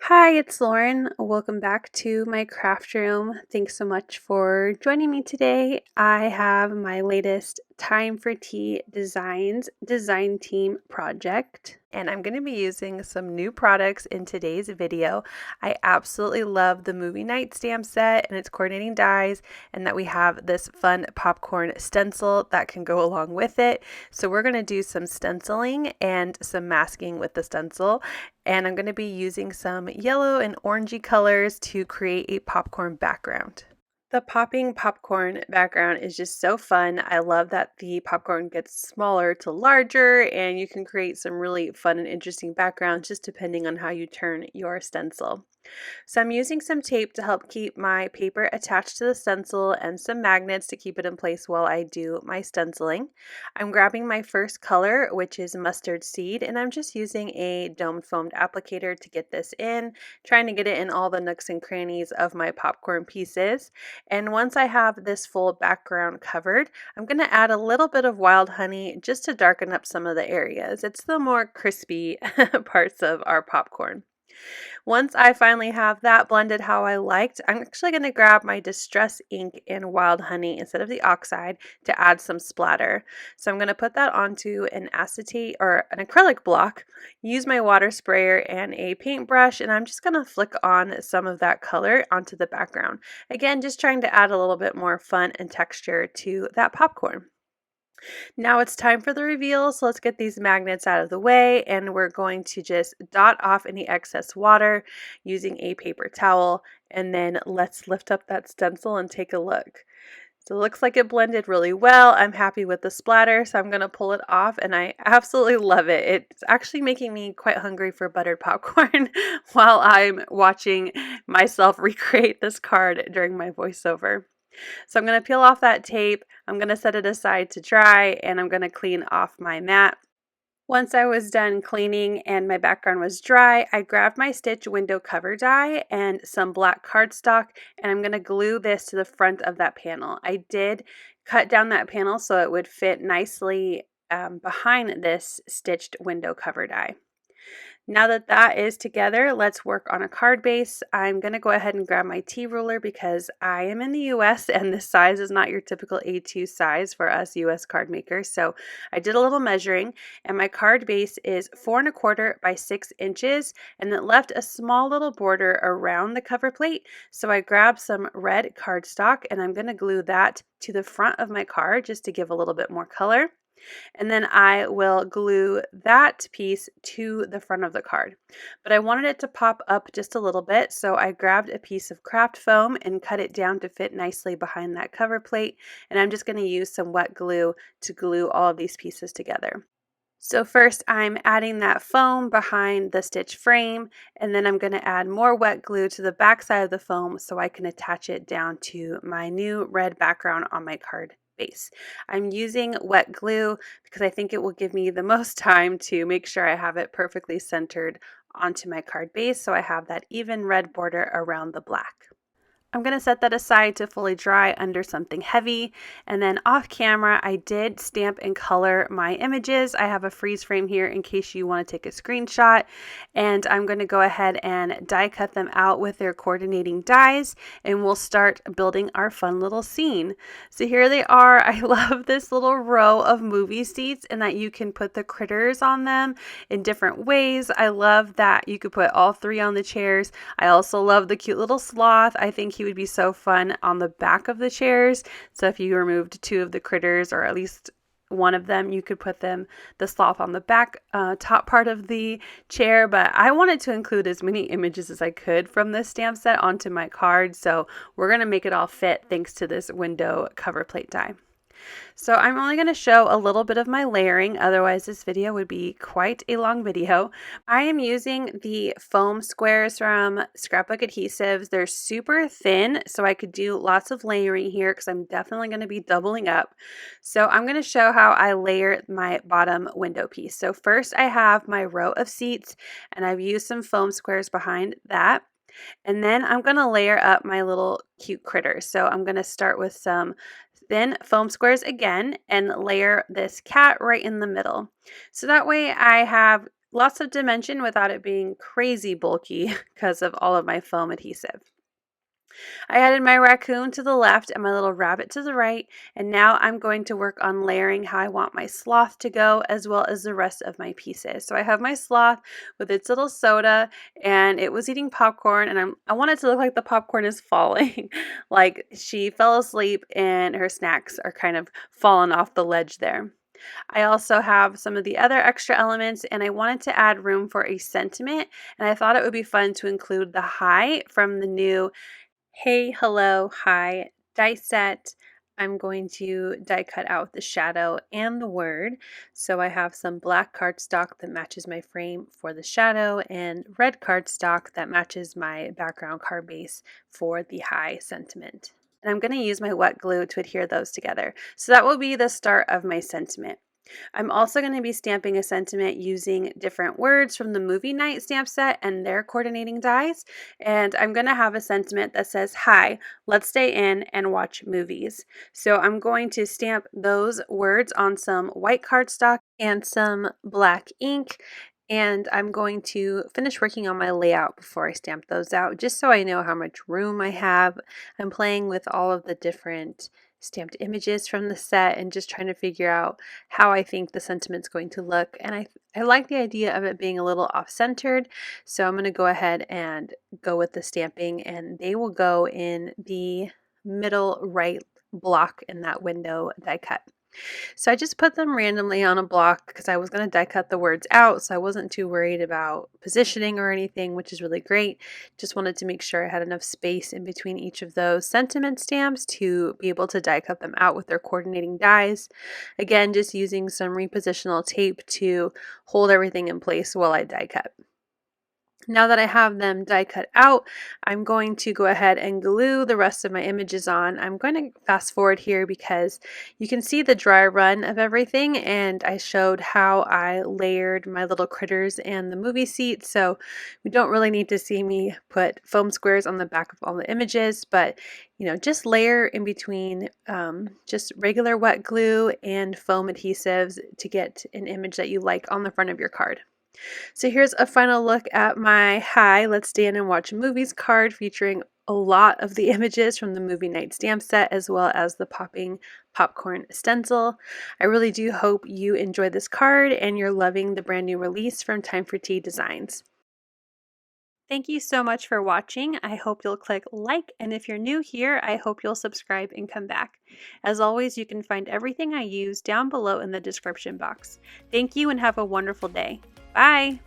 Hi, it's Lauren. Welcome back to my craft room. Thanks so much for joining me today. I have my latest Time for Tea Designs design team project, and I'm going to be using some new products in today's video. I absolutely love the movie night stamp set and its coordinating dies, and that we have this fun popcorn stencil that can go along with it. So we're going to do some stenciling and some masking with the stencil. And I'm going to be using some yellow and orangey colors to create a popcorn background. The popping popcorn background is just so fun. I love that the popcorn gets smaller to larger, and you can create some really fun and interesting backgrounds just depending on how you turn your stencil. So I'm using some tape to help keep my paper attached to the stencil and some magnets to keep it in place while I do my stenciling. I'm grabbing my first color, which is mustard seed, and I'm just using a domed foamed applicator to get this in, trying to get it in all the nooks and crannies of my popcorn pieces. And once I have this full background covered, I'm going to add a little bit of wild honey just to darken up some of the areas. It's the more crispy parts of our popcorn. Once I finally have that blended how I liked, I'm actually going to grab my Distress ink in Wild Honey instead of the Oxide to add some splatter. So I'm going to put that onto an acetate or an acrylic block, use my water sprayer and a paintbrush, and I'm just going to flick on some of that color onto the background. Again, just trying to add a little bit more fun and texture to that popcorn. Now it's time for the reveal, so let's get these magnets out of the way, and we're going to just dot off any excess water using a paper towel, and then let's lift up that stencil and take a look. So it looks like it blended really well. I'm happy with the splatter, so I'm going to pull it off, and I absolutely love it. It's actually making me quite hungry for buttered popcorn while I'm watching myself recreate this card during my voiceover. So I'm going to peel off that tape, I'm going to set it aside to dry, and I'm going to clean off my mat. Once I was done cleaning and my background was dry, I grabbed my stitch window cover die and some black cardstock, and I'm going to glue this to the front of that panel. I did cut down that panel so it would fit nicely behind this stitched window cover die. Now that that is together, let's work on a card base. I'm going to go ahead and grab my T ruler because I am in the US and this size is not your typical A2 size for us US card makers. So I did a little measuring, and my card base is 4¼ by 6 inches, and it left a small little border around the cover plate. So I grabbed some red cardstock and I'm going to glue that to the front of my card just to give a little bit more color. And then I will glue that piece to the front of the card. But I wanted it to pop up just a little bit, so I grabbed a piece of craft foam and cut it down to fit nicely behind that cover plate. And I'm just going to use some wet glue to glue all of these pieces together. So first I'm adding that foam behind the stitch frame, and then I'm going to add more wet glue to the back side of the foam so I can attach it down to my new red background on my card base. I'm using wet glue because I think it will give me the most time to make sure I have it perfectly centered onto my card base so I have that even red border around the black. I'm going to set that aside to fully dry under something heavy, and then off camera I did stamp and color my images. I have a freeze frame here in case you want to take a screenshot, and I'm going to go ahead and die cut them out with their coordinating dies, and we'll start building our fun little scene. So here they are. I love this little row of movie seats and that you can put the critters on them in different ways. I love that you could put all 3 on the chairs. I also love the cute little sloth. I think he would be so fun on the back of the chairs. So if you removed 2 of the critters, or at least one of them, you could put the sloth on the back top part of the chair. But I wanted to include as many images as I could from this stamp set onto my card, so we're going to make it all fit thanks to this window cover plate die. So I'm only going to show a little bit of my layering, otherwise this video would be quite a long video. I am using the foam squares from Scrapbook Adhesives. They're super thin, so I could do lots of layering here because I'm definitely going to be doubling up. So I'm going to show how I layer my bottom window piece. So first I have my row of seats, and I've used some foam squares behind that. And then I'm going to layer up my little cute critters. So I'm going to start with some thin foam squares again and layer this cat right in the middle. So that way I have lots of dimension without it being crazy bulky because of all of my foam adhesive. I added my raccoon to the left and my little rabbit to the right, and now I'm going to work on layering how I want my sloth to go as well as the rest of my pieces. So I have my sloth with its little soda, and it was eating popcorn, and I want it to look like the popcorn is falling. Like she fell asleep and her snacks are kind of falling off the ledge there. I also have some of the other extra elements, and I wanted to add room for a sentiment, and I thought it would be fun to include the hi from the new Hey, hello, hi die set. I'm going to die cut out the shadow and the word. So I have some black cardstock that matches my frame for the shadow and red cardstock that matches my background card base for the hi sentiment. And I'm going to use my wet glue to adhere those together. So that will be the start of my sentiment. I'm also going to be stamping a sentiment using different words from the movie night stamp set and their coordinating dies. And I'm going to have a sentiment that says, hi, let's stay in and watch movies. So I'm going to stamp those words on some white cardstock and some black ink. And I'm going to finish working on my layout before I stamp those out, just so I know how much room I have. I'm playing with all of the different stamped images from the set and just trying to figure out how I think the sentiment's going to look. And I like the idea of it being a little off-centered, so I'm going to go ahead and go with the stamping, and they will go in the middle right block in that window die cut. So I just put them randomly on a block because I was going to die cut the words out, so I wasn't too worried about positioning or anything, which is really great. Just wanted to make sure I had enough space in between each of those sentiment stamps to be able to die cut them out with their coordinating dies. Again, just using some repositional tape to hold everything in place while I die cut. Now that I have them die cut out, I'm going to go ahead and glue the rest of my images on. I'm going to fast forward here because you can see the dry run of everything, and I showed how I layered my little critters and the movie seat, so we don't really need to see me put foam squares on the back of all the images, but just layer in between just regular wet glue and foam adhesives to get an image that you like on the front of your card. So here's a final look at my hi, let's stand and watch movies card featuring a lot of the images from the movie night stamp set as well as the popping popcorn stencil. I really do hope you enjoyed this card and you're loving the brand new release from Time for Tea Designs. Thank you so much for watching. I hope you'll click like, and if you're new here, I hope you'll subscribe and come back. As always, you can find everything I use down below in the description box. Thank you and have a wonderful day. Bye!